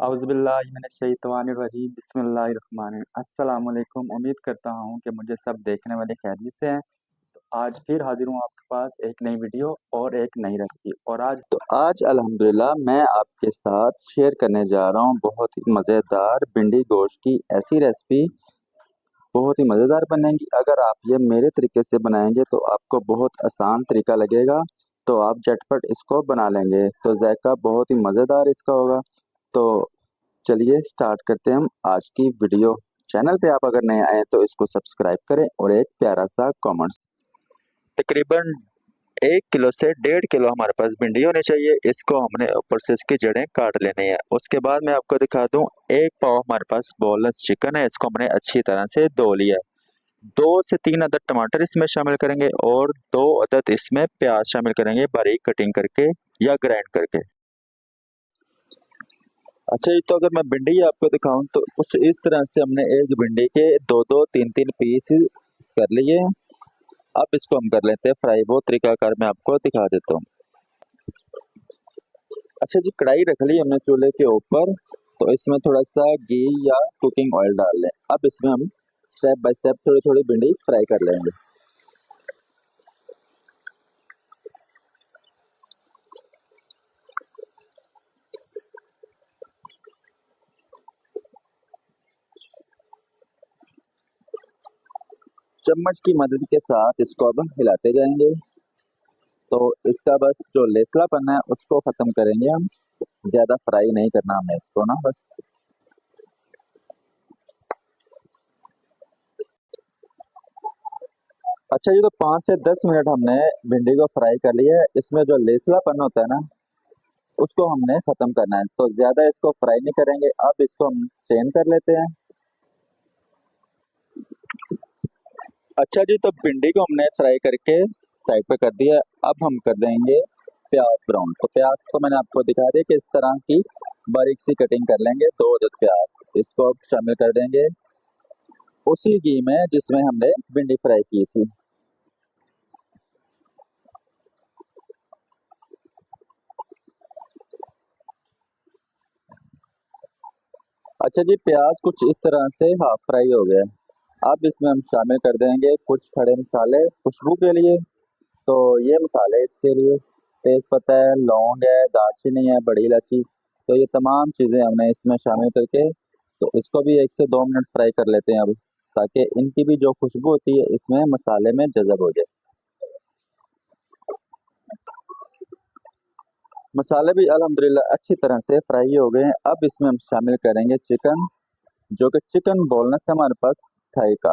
औज़ुबिल्लाहिमिनश्शैतानिर्रजीम बिस्मिल्लाहिर्रहमानिर्रहीम। अस्सलाम वालेकुम। उम्मीद करता हूँ कि मुझे सब देखने वाले खैरियत से हैं। तो आज फिर हाजिर हूँ आपके पास एक नई वीडियो और एक नई रेसिपी। और आज अल्हम्दुलिल्लाह मैं आपके साथ शेयर करने जा रहा हूँ बहुत ही मज़ेदार भिंडी गोश्त की ऐसी रेसिपी। बहुत ही मज़ेदार बनेगी। अगर आप ये मेरे तरीके से बनाएंगे तो आपको बहुत आसान तरीका लगेगा, तो आप झटपट इसको बना लेंगे, तो जायका बहुत ही मज़ेदार इसका होगा। तो चलिए स्टार्ट करते हैं हम आज की वीडियो। चैनल पे आप अगर नए आए तो इसको सब्सक्राइब करें और एक प्यारा सा कमेंट्स। तकरीबन 1 किलो से 1.5 किलो हमारे पास भिंडी होनी चाहिए। इसको हमने ऊपर से इसकी जड़ें काट लेनी है। उसके बाद मैं आपको दिखा दूं, 1 पाव हमारे पास बोनलेस चिकन है। इसको हमने अच्छी तरह से धो लिया है। 2 से 3 अदद टमाटर इसमें शामिल करेंगे और 2 अदद इसमें प्याज शामिल करेंगे, बारीक कटिंग करके या ग्राइंड करके। अच्छा जी, तो अगर मैं भिंडी आपको दिखाऊं तो कुछ इस तरह से हमने एक भिंडी के 2-2 3-3 पीस कर लिए। अब इसको हम कर लेते हैं फ्राई। वो तरीकाकार मैं आपको दिखा देता हूँ। अच्छा जी, कढ़ाई रख ली हमने चूल्हे के ऊपर, तो इसमें थोड़ा सा घी या कुकिंग ऑयल डाल लें। अब इसमें हम स्टेप बाय स्टेप थोड़ी थोड़ी भिंडी फ्राई कर लेंगे। चम्मच की मदद के साथ इसको अब हिलाते जाएंगे। तो इसका बस जो लेसलापन है उसको खत्म करेंगे हम। ज्यादा फ्राई नहीं करना हमें इसको ना, बस। अच्छा जी, तो 5 से 10 मिनट हमने भिंडी को फ्राई कर लिया है। इसमें जो लेसलापन होता है ना, उसको हमने खत्म करना है, तो ज्यादा इसको फ्राई नहीं करेंगे। अब इसको हम स्टेन कर लेते हैं। अच्छा जी, तो भिंडी को हमने फ्राई करके साइड पे कर दिया। अब हम कर देंगे प्याज ब्राउन। तो प्याज को मैंने आपको दिखा दिया कि इस तरह की बारीक सी कटिंग कर लेंगे। 2 अदद प्याज इसको अब शामिल कर देंगे उसी घी में जिसमें हमने भिंडी फ्राई की थी। अच्छा जी, प्याज कुछ इस तरह से हाफ फ्राई हो गया। अब इसमें हम शामिल कर देंगे कुछ खड़े मसाले खुशबू के लिए। तो ये मसाले इसके लिए तेज पत्ता है, लौंग है, दालचीनी है, बड़ी इलायची। तो ये तमाम चीज़ें हमने इसमें शामिल करके तो इसको भी 1 से 2 मिनट फ्राई कर लेते हैं अब, ताकि इनकी भी जो खुशबू होती है इसमें मसाले में जज़ब हो जाए। मसाले भी अल्हम्दुलिल्लाह अच्छी तरह से फ्राई हो गए हैं। अब इसमें हम शामिल करेंगे चिकन, जो कि चिकन बोनलेस है हमारे पास थाई का।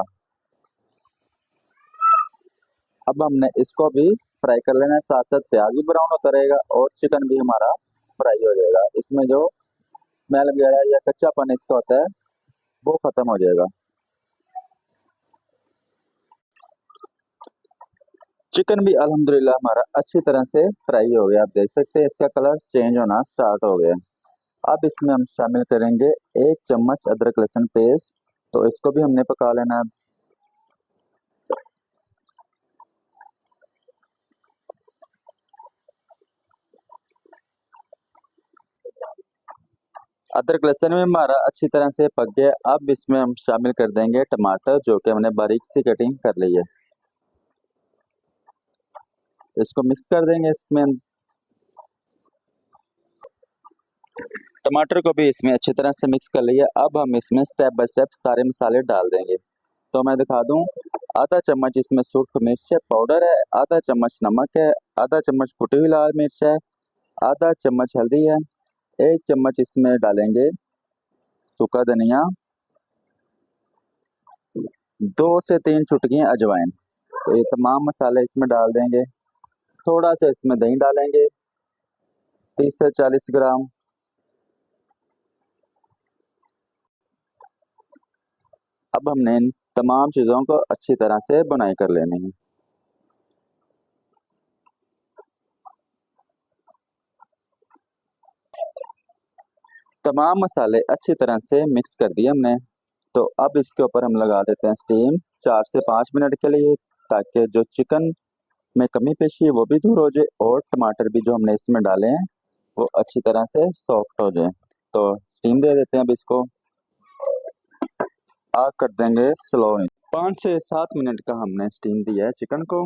अब हमने इसको भी फ्राई कर लेना है, साथ साथ प्याज भी ब्राउन होता रहेगा और चिकन भी हमारा फ्राई हो जाएगा। इसमें जो स्मेल वगैरह या कच्चापन इसका होता है वो खत्म हो जाएगा। चिकन भी अल्हम्दुलिल्लाह हमारा अच्छी तरह से फ्राई हो गया। आप देख सकते हैं इसका कलर चेंज होना स्टार्ट हो गया। अब इसमें हम शामिल करेंगे 1 चम्मच अदरक लहसुन पेस्ट। तो इसको भी हमने पका लेना है। अदरक लहसुन में हमारा अच्छी तरह से पक गया। अब इसमें हम शामिल कर देंगे टमाटर, जो कि हमने बारीक सी कटिंग कर ली है। इसको मिक्स कर देंगे इसमें। टमाटर को भी इसमें अच्छी तरह से मिक्स कर लिया। अब हम इसमें स्टेप बाय स्टेप सारे मसाले डाल देंगे। तो मैं दिखा दूं, आधा चम्मच इसमें सूख मिर्च पाउडर है, आधा चम्मच नमक है, आधा चम्मच कुटी हुई लाल मिर्च है, आधा चम्मच हल्दी है, 1 चम्मच इसमें डालेंगे सूखा धनिया, 2 से 3 चुटकियां अजवाइन। तो ये तमाम मसाले इसमें डाल देंगे। थोड़ा सा इसमें दही डालेंगे, 30 से 40 ग्राम। अब हमने इन तमाम चीज़ों को अच्छी तरह से बुनाई कर लेनी है। तमाम मसाले अच्छी तरह से मिक्स कर दिए हमने। तो अब इसके ऊपर हम लगा देते हैं स्टीम 4 से 5 मिनट के लिए, ताकि जो चिकन में कमी पेशी है वो भी दूर हो जाए और टमाटर भी जो हमने इसमें डाले हैं वो अच्छी तरह से सॉफ्ट हो जाए। तो स्टीम दे देते हैं। अब इसको आग कर देंगे स्लो। 5 से 7 मिनट का हमने स्टीम दिया है चिकन को।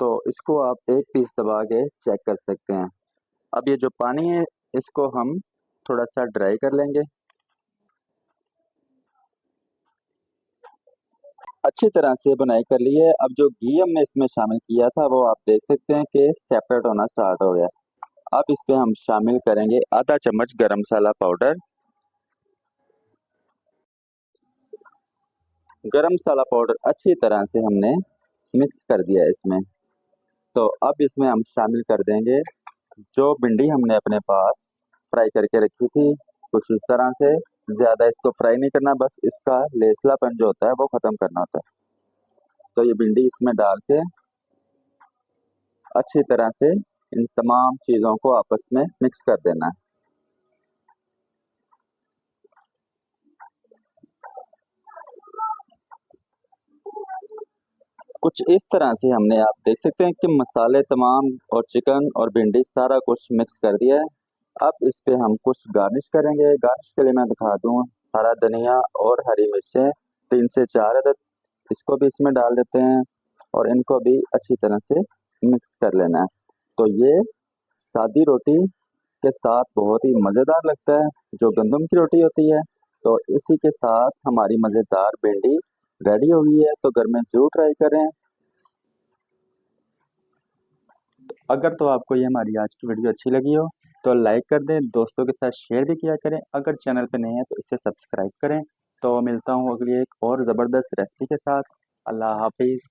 तो इसको आप एक पीस दबा के चेक कर सकते हैं। अब ये जो पानी है इसको हम थोड़ा सा ड्राई कर लेंगे। अच्छी तरह से बुनाई कर ली है। अब जो घी हमने इसमें शामिल किया था वो आप देख सकते हैं कि सेपरेट होना स्टार्ट हो गया। अब इस पे हम शामिल करेंगे आधा चम्मच गरम मसाला पाउडर। गरम मसाला पाउडर अच्छी तरह से हमने मिक्स कर दिया है इसमें। तो अब इसमें हम शामिल कर देंगे जो भिंडी हमने अपने पास फ्राई करके रखी थी। कुछ इस तरह से, ज़्यादा इसको फ्राई नहीं करना, बस इसका लेसलापन जो होता है वो ख़त्म करना होता है। तो ये भिंडी इसमें डाल के अच्छी तरह से इन तमाम चीज़ों को आपस में मिक्स कर देना है। कुछ इस तरह से हमने, आप देख सकते हैं कि मसाले तमाम और चिकन और भिंडी सारा कुछ मिक्स कर दिया है। अब इस पे हम कुछ गार्निश करेंगे। गार्निश के लिए मैं दिखा दूँ, हरा धनिया और हरी मिर्चें 3 से 4 अदद, इसको भी इसमें डाल देते हैं और इनको भी अच्छी तरह से मिक्स कर लेना है। तो ये सादी रोटी के साथ बहुत ही मज़ेदार लगता है, जो गंदम की रोटी होती है। तो इसी के साथ हमारी मज़ेदार भिंडी रेडी हो गई है। तो घर में ज़रूर ट्राई करें। अगर तो आपको ये हमारी आज की वीडियो अच्छी लगी हो तो लाइक कर दें, दोस्तों के साथ शेयर भी किया करें। अगर चैनल पे नए हैं तो इसे सब्सक्राइब करें। तो मिलता हूँ अगली एक और ज़बरदस्त रेसिपी के साथ। अल्लाह हाफिज़।